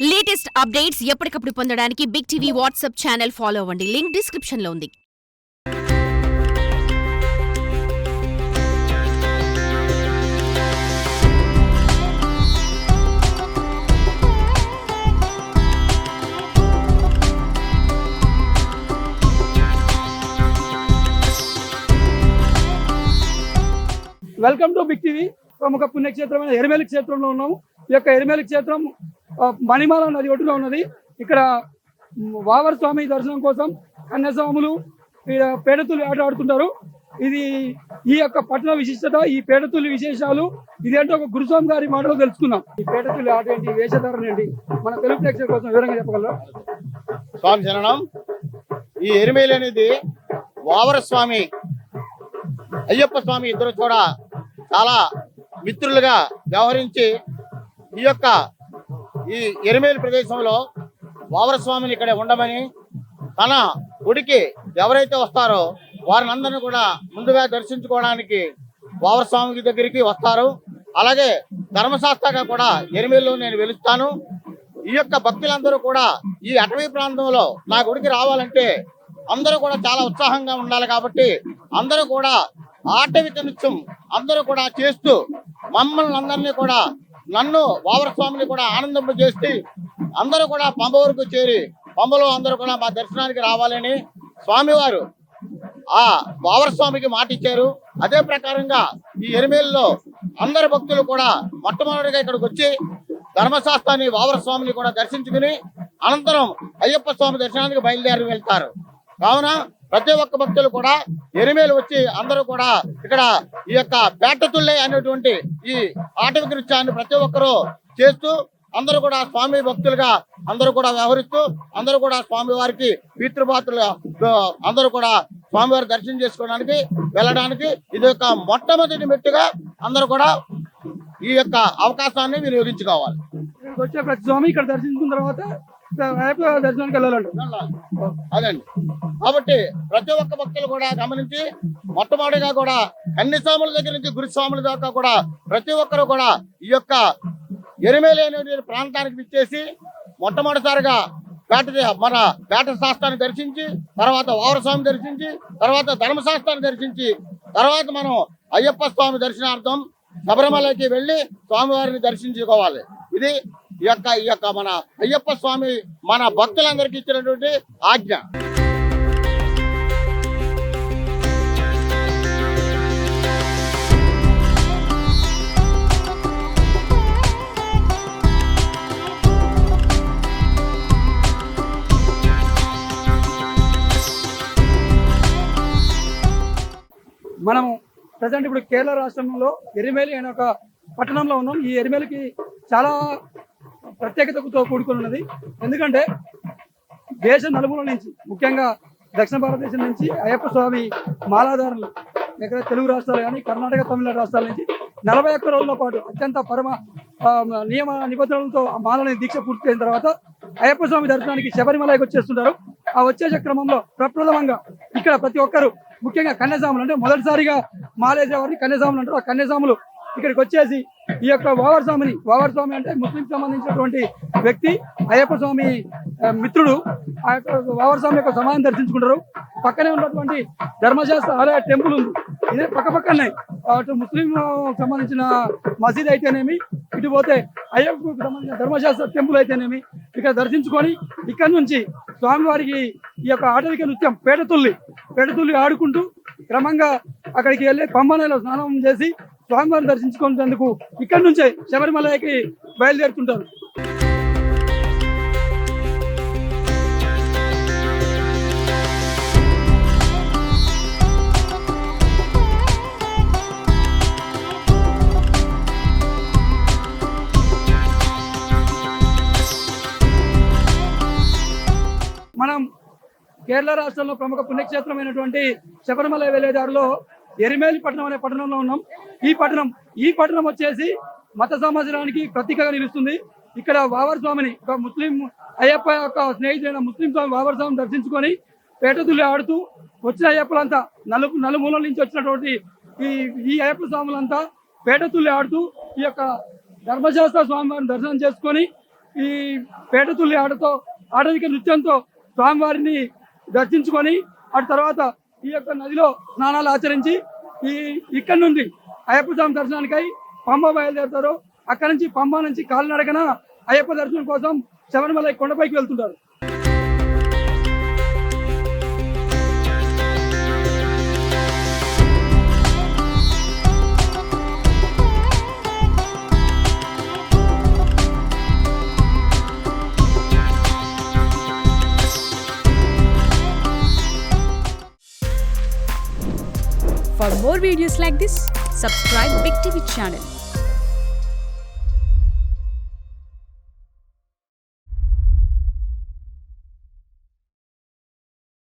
Latest updates ఎప్పటికప్పుడు పొందడానికి Big TV WhatsApp channel follow అవ్వండి. లింక్ డిస్క్రిప్షన్ లో ఉంది. Welcome to Big TV. ప్రముఖ పుణ్యక్షేత్రమైన ఎరిమేలి క్షేత్రంలో ఉన్నాము. ఈ యొక్క ఎరిమేలి క్షేత్రం మణిమాల నది ఒడ్డులో ఉన్నది. ఇక్కడ వావర స్వామి దర్శనం కోసం కన్యాస్వాములు పేడతులు ఆట ఆడుతుంటారు. ఇది ఈ యొక్క పట్టణ విశిష్టత, ఈ పేడతుల్లి విశేషాలు ఇదేంటో ఒక గురుస్వామి గారి మాటలో తెలుసుకుందాం. ఈ పేడతుల్లి ఆట ఏంటి, వేషధారణ ఏంటి, మన తెలుగు ప్రేక్షకుల కోసం వివరంగా చెప్పగలరా? స్వామి శరణం. ఈ ఎరిమేలి అనేది వావర స్వామి అయ్యప్ప స్వామి ఇద్దరు కూడా చాలా మిత్రులుగా వ్యవహరించి ఈ ఎరిమేలి ప్రదేశంలో వావర స్వామిని ఇక్కడ ఉండమని, తన గుడికి ఎవరైతే వస్తారో వారిని అందరినీ కూడా ముందుగా దర్శించుకోవడానికి వావర స్వామి దగ్గరికి వస్తారు. అలాగే ధర్మశాస్త్రగా కూడా ఎరిమేలిలో నేను వెలుస్తాను. ఈ యొక్క భక్తులందరూ కూడా ఈ అటవీ ప్రాంతంలో నా గుడికి రావాలంటే అందరూ కూడా చాలా ఉత్సాహంగా ఉండాలి. కాబట్టి అందరూ కూడా ఆటవిక నృత్యం అందరూ కూడా చేస్తూ మమ్మల్ని అందరినీ కూడా, నన్ను వావర స్వామిని కూడా ఆనందింపజేసి అందరూ కూడా పంబ వరకు చేరి పంబలో అందరూ కూడా మా దర్శనానికి రావాలని స్వామివారు ఆ వావర స్వామికి మాట ఇచ్చారు. అదే ప్రకారంగా ఈ ఎరిమేలిలో అందరు భక్తులు కూడా మొట్టమొదటిగా ఇక్కడికి వచ్చి ధర్మశాస్త్రాన్ని వావర స్వామిని కూడా దర్శించుకుని అనంతరం అయ్యప్ప స్వామి దర్శనానికి బయలుదేరి వెళ్తారు. కావున ప్రతి ఒక్క భక్తులు కూడా ఎరిమేలి వచ్చి అందరూ కూడా ఇక్కడ ఈ యొక్క పేటతుల్లే అనేటువంటి ఈ ఆటవిక నృత్యాన్ని ప్రతి ఒక్కరూ చేస్తూ అందరూ కూడా స్వామి భక్తులుగా అందరూ కూడా వ్యవహరిస్తూ అందరూ కూడా స్వామి వారికి పితృపాత్రులు అందరూ కూడా స్వామివారి దర్శనం చేసుకోవడానికి వెళ్ళడానికి ఇది ఒక మొట్టమొదటి మెట్టుగా అందరూ కూడా ఈ యొక్క అవకాశాన్ని వినియోగించుకోవాలి. వచ్చే ప్రతి స్వామి ఇక్కడ దర్శించుకున్న తర్వాత దర్శనానికి వెళ్ళాలంట. అదండి. కాబట్టి ప్రతి ఒక్క భక్తులు కూడా గమనించి మొట్టమొదటిగా కూడా కన్యస్వాముల దగ్గర నుంచి గురుస్వాముల దాకా కూడా ప్రతి ఒక్కరు కూడా ఈ యొక్క ఎరిమేలి అనే ప్రాంతానికి విచ్చేసి మొట్టమొదటిసారిగా మన పేట శాస్త్రాన్ని దర్శించి, తర్వాత వావర స్వామి దర్శించి, తర్వాత ధర్మశాస్త్రాన్ని దర్శించి, తర్వాత మనం అయ్యప్ప స్వామి దర్శనార్థం శబరిమలకి వెళ్ళి స్వామివారిని దర్శించుకోవాలి. ఇది ఈ యొక్క మన అయ్యప్ప స్వామి మన భక్తులందరికీ ఇచ్చినటువంటి ఆజ్ఞ. మనము ప్రజెంట్ ఇప్పుడు కేరళ రాష్ట్రంలో ఎరిమేలి అనే ఒక పట్టణంలో ఉన్నాం. ఈ ఎరిమేలికి చాలా ప్రత్యేకతతో కూడుకుని ఉన్నది. ఎందుకంటే దేశ నలుమూల నుంచి, ముఖ్యంగా దక్షిణ భారతదేశం నుంచి అయ్యప్ప స్వామి మాలాధారులు ఇక్కడ తెలుగు రాష్ట్రాలు కానీ కర్ణాటక తమిళనాడు రాష్ట్రాల నుంచి 41 రోజుల పాటు అత్యంత నియమ నిబంధనలతో ఆ మాలని దీక్ష పూర్తి అయిన తర్వాత అయ్యప్ప స్వామి దర్శనానికి శబరిమలకి వచ్చేస్తుంటారు. ఆ వచ్చేసే క్రమంలో ప్రప్రథమంగా ఇక్కడ ప్రతి ఒక్కరు, ముఖ్యంగా కన్యాస్వాములు, అంటే మొదటిసారిగా మాలేసే వారిని కన్యాస్వాములు అంటారు. ఆ కన్యాస్వాములు ఇక్కడికి వచ్చేసి ఈ యొక్క వావర స్వామి అంటే ముస్లిం సంబంధించినటువంటి వ్యక్తి, అయ్యప్ప స్వామి మిత్రుడు. ఆ యొక్క వావర స్వామి యొక్క సమాధిని దర్శించుకుంటారు. పక్కనే ఉన్నటువంటి ధర్మశాస్త్ర ఆలయ టెంపుల్ ఉంది. ఇదే పక్కనే అటు ముస్లిం సంబంధించిన మసీద్ అయితేనేమి, ఇటు పోతే అయ్యప్పకు సంబంధించిన ధర్మశాస్త్ర టెంపుల్ అయితేనేమి ఇక్కడ దర్శించుకొని ఇక్కడ నుంచి స్వామివారికి ఈ యొక్క ఆటవిక నృత్యం పేడతుల్లి ఆడుకుంటూ క్రమంగా అక్కడికి వెళ్ళి పంబనలో స్నానం చేసి స్వామివారిని దర్శించుకునేందుకు ఇక్కడి నుంచే శబరిమలకి బయలుదేరుతుంటారు. మనం కేరళ రాష్ట్రంలో ప్రముఖ పుణ్యక్షేత్రమైనటువంటి శబరిమల వెళ్ళేదారిలో ఎరిమేలి పట్టణం అనే పట్టణంలో ఉన్నాం. ఈ పట్టణం వచ్చేసి మత సమాచారానికి ప్రతీకగా నిలుస్తుంది. ఇక్కడ వావర స్వామిని, ఒక ముస్లిం అయ్యప్ప యొక్క స్నేహితుడైన ముస్లిం స్వామి వావర స్వామిని దర్శించుకొని పేటతుల్లి ఆడుతూ వచ్చిన అయ్యప్పలంతా నలుమూలల నుంచి వచ్చినటువంటి ఈ అయ్యప్ప స్వాములంతా పేటతుల్లి ఆడుతూ ఈ యొక్క ధర్మశాస్త్ర స్వామివారిని దర్శనం చేసుకొని ఈ పేటతుల్లి ఆటతో ఆటవిక నృత్యంతో స్వామివారిని దర్శించుకొని అటు తర్వాత ఈ యొక్క నదిలో స్నానాలు ఆచరించి ఇక్కడ నుండి అయ్యప్ప స్వామి దర్శనానికై పంబ బయలుదేరుతారు. అక్కడ నుంచి పంబ నుంచి కాలినడకన అయ్యప్ప దర్శనం కోసం శబరిమల కొండపైకి వెళ్తుంటారు. For more videos like this, subscribe Big TV channel.